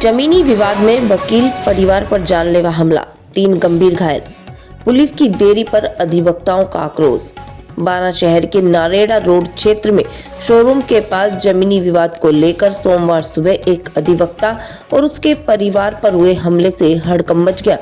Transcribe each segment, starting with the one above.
जमीनी विवाद में वकील परिवार पर जानलेवा हमला, 3 गंभीर घायल। पुलिस की देरी पर अधिवक्ताओं का आक्रोश। बारा शहर के नारेड़ा रोड क्षेत्र में शोरूम के पास जमीनी विवाद को लेकर सोमवार सुबह एक अधिवक्ता और उसके परिवार पर हुए हमले से हड़कंप मच गया।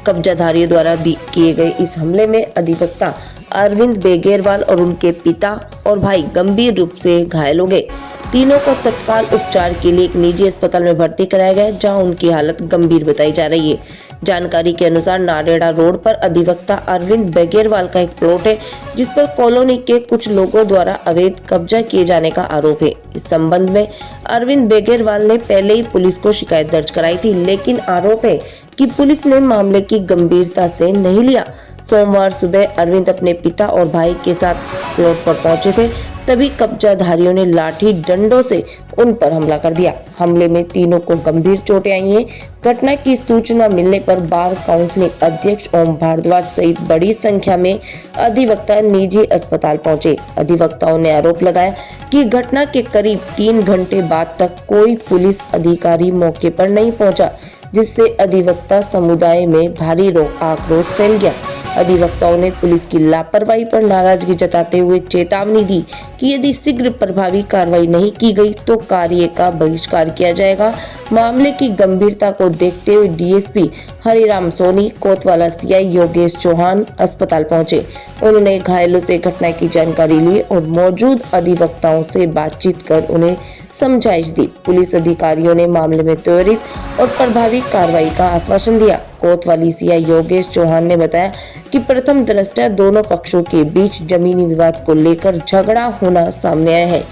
कब्जाधारियों द्वारा किए गए इस हमले में अधिवक्ता अरविंद बेगेरवाल और उनके पिता और भाई गंभीर रूप से घायल हो गए। तीनों को तत्काल उपचार के लिए एक निजी अस्पताल में भर्ती कराया गया, जहां उनकी हालत गंभीर बताई जा रही है। जानकारी के अनुसार नारेड़ा रोड पर अधिवक्ता अरविंद बेगेरवाल का एक प्लॉट है, जिस पर कॉलोनी के कुछ लोगों द्वारा अवैध कब्जा किए जाने का आरोप है। इस संबंध में अरविंद बेगेरवाल ने पहले ही पुलिस को शिकायत दर्ज कराई थी, लेकिन आरोप है कि पुलिस ने मामले की गंभीरता से नहीं लिया। सोमवार सुबह अरविंद अपने पिता और भाई के साथ प्लॉट पर पहुंचे थे, तभी कब्जाधारियों ने लाठी डंडों से उन पर हमला कर दिया। हमले में तीनों को गंभीर चोटें आई हैं। घटना की सूचना मिलने पर बार काउंसिल अध्यक्ष ओम भारद्वाज सहित बड़ी संख्या में अधिवक्ता निजी अस्पताल पहुंचे। अधिवक्ताओं ने आरोप लगाया कि घटना के करीब 3 घंटे बाद तक कोई पुलिस अधिकारी मौके पर नहीं पहुंचा, जिससे अधिवक्ता समुदाय में भारी आक्रोश फैल गया। अधिवक्ताओं ने पुलिस की लापरवाही पर नाराजगी जताते हुए चेतावनी दी कि यदि शीघ्र प्रभावी कार्रवाई नहीं की गई तो कार्य का बहिष्कार किया जाएगा। मामले की गंभीरता को देखते हुए डीएसपी हरिराम सोनी, कोतवाला सीआई योगेश चौहान अस्पताल पहुंचे। उन्होंने घायलों से घटना की जानकारी ली और मौजूद अधिवक्ताओं से बातचीत कर उन्हें समझाइश दी। पुलिस अधिकारियों ने मामले में त्वरित और प्रभावी कार्रवाई का आश्वासन दिया। कोतवाली सीआई योगेश चौहान ने बताया कि प्रथम दृष्टया दोनों पक्षों के बीच जमीनी विवाद को लेकर झगड़ा होना सामने आया है।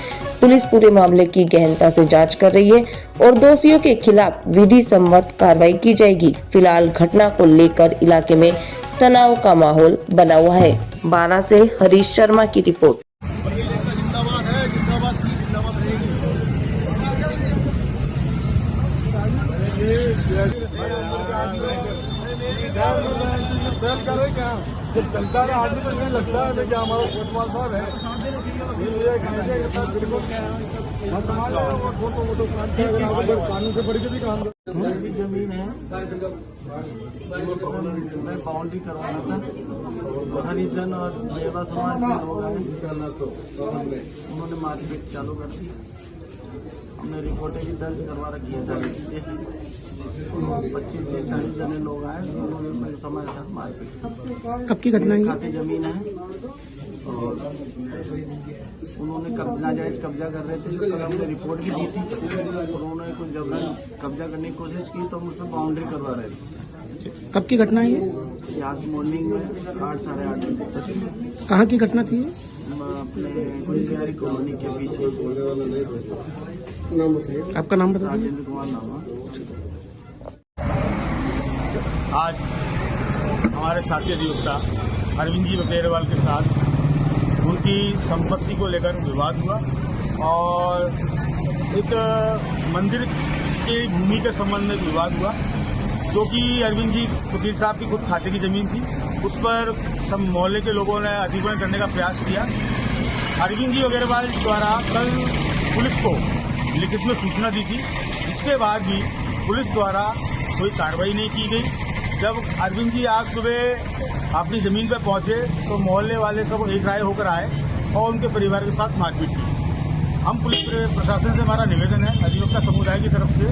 पुलिस पूरे मामले की गहनता से जांच कर रही है और दोषियों के खिलाफ विधि सम्मत कार्रवाई की जाएगी। फिलहाल घटना को लेकर इलाके में तनाव का माहौल बना हुआ है। बारा से हरीश शर्मा की रिपोर्ट। जब चलता है आदमी तो नहीं लगता है कि हमारा कोतवाल साहब है कानून से पढ़ के भी काम मेरी जमीन है, मैं बाउंड्री करवाना था। हरिजन और मेवा समाज के लोग आए, उन्होंने मारपीट चालू कर दी। हमने रिपोर्टें भी दर्ज करवा रखी है, सारी चीजें हैं। 25 से 40 जने लोग आए, उन्होंने समय साथ मारपीट। कब की घटना है? खाते जमीन है और उन्होंने नाजायज कब्जा कर रहे थे। कल हमने रिपोर्ट भी दी थी, उन्होंने कुछ जबरन कब्जा करने की कोशिश की तो हम उसमें बाउंड्री करवा रहे थे। कब की घटना है ये? आज मॉर्निंग में 8 साढ़े 8 बजे। कहाँ की घटना थी? अपने गुलबिहारी कॉलोनी के पीछे। आपका नाम बता दीजिए। राजेंद्र कुमार नाम है। आज हमारे साथी अधिवक्ता अरविंद जी बेगेरवाल के साथ उनकी संपत्ति को लेकर विवाद हुआ और एक मंदिर के भूमि के संबंध में विवाद हुआ, जो कि अरविंद जी वकील साहब की खुद खाते की जमीन थी। उस पर सब मोहल्ले के लोगों ने अधिग्रहण करने का प्रयास किया। अरविंद जी बेगेरवाल द्वारा कल पुलिस को लिखित में सूचना दी थी, इसके बाद भी पुलिस द्वारा कोई कार्रवाई नहीं की गई। जब अरविंद जी आज सुबह अपनी जमीन पर पहुंचे तो मोहल्ले वाले सब एक राय होकर आए और उनके परिवार के साथ मारपीट की। हम पुलिस प्रशासन से हमारा निवेदन है अधिवक्ता समुदाय की तरफ से,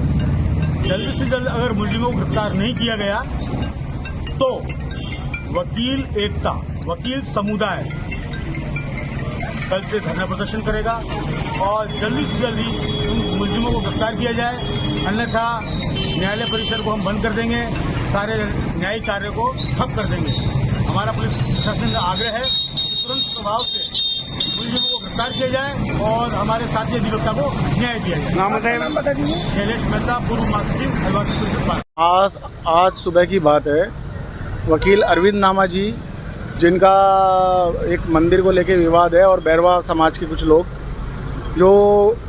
जल्द से जल्द अगर मुलजिमों को गिरफ्तार नहीं किया गया तो वकील एकता, वकील समुदाय कल से धरना प्रदर्शन करेगा और जल्दी से जल्दी उन मुलजिमों को गिरफ्तार किया जाए, अन्यथा न्यायालय परिसर को हम बंद कर देंगे, सारे न्यायिक कार्य को ठप कर देंगे। हमारा पुलिस प्रशासन का आग्रह है कि तुरंत प्रभाव से मुलजिमों को गिरफ्तार किया जाए और हमारे साथी अधिवक्ता को न्याय दिया जाए। नाम बता दीजिए। शैलेश मेहता, पूर्व महासचिव आदिवासी परिषद पार्टी। आज सुबह की बात है, वकील अरविंद नामा जी, जिनका एक मंदिर को लेके विवाद है और बैरवा समाज के कुछ लोग जो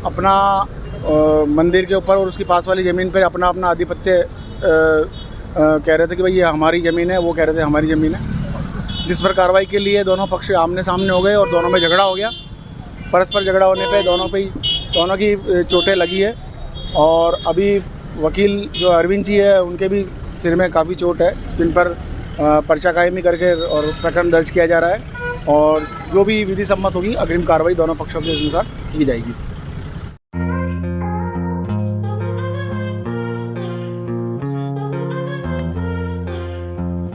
अपना मंदिर के ऊपर और उसकी पास वाली ज़मीन पर अपना आधिपत्य कह रहे थे कि भाई ये हमारी ज़मीन है, वो कह रहे थे हमारी ज़मीन है, जिस पर कार्रवाई के लिए दोनों पक्ष आमने सामने हो गए और दोनों में झगड़ा हो गया। परस्पर झगड़ा होने पे दोनों की चोटें लगी है और अभी वकील जो अरविंद जी है उनके भी सिर में काफ़ी चोट है, जिन पर पर्चा कायमी करके और प्रकरण दर्ज किया जा रहा है और जो भी विधि सम्मत होगी अग्रिम कार्रवाई दोनों पक्षों के अनुसार की जाएगी।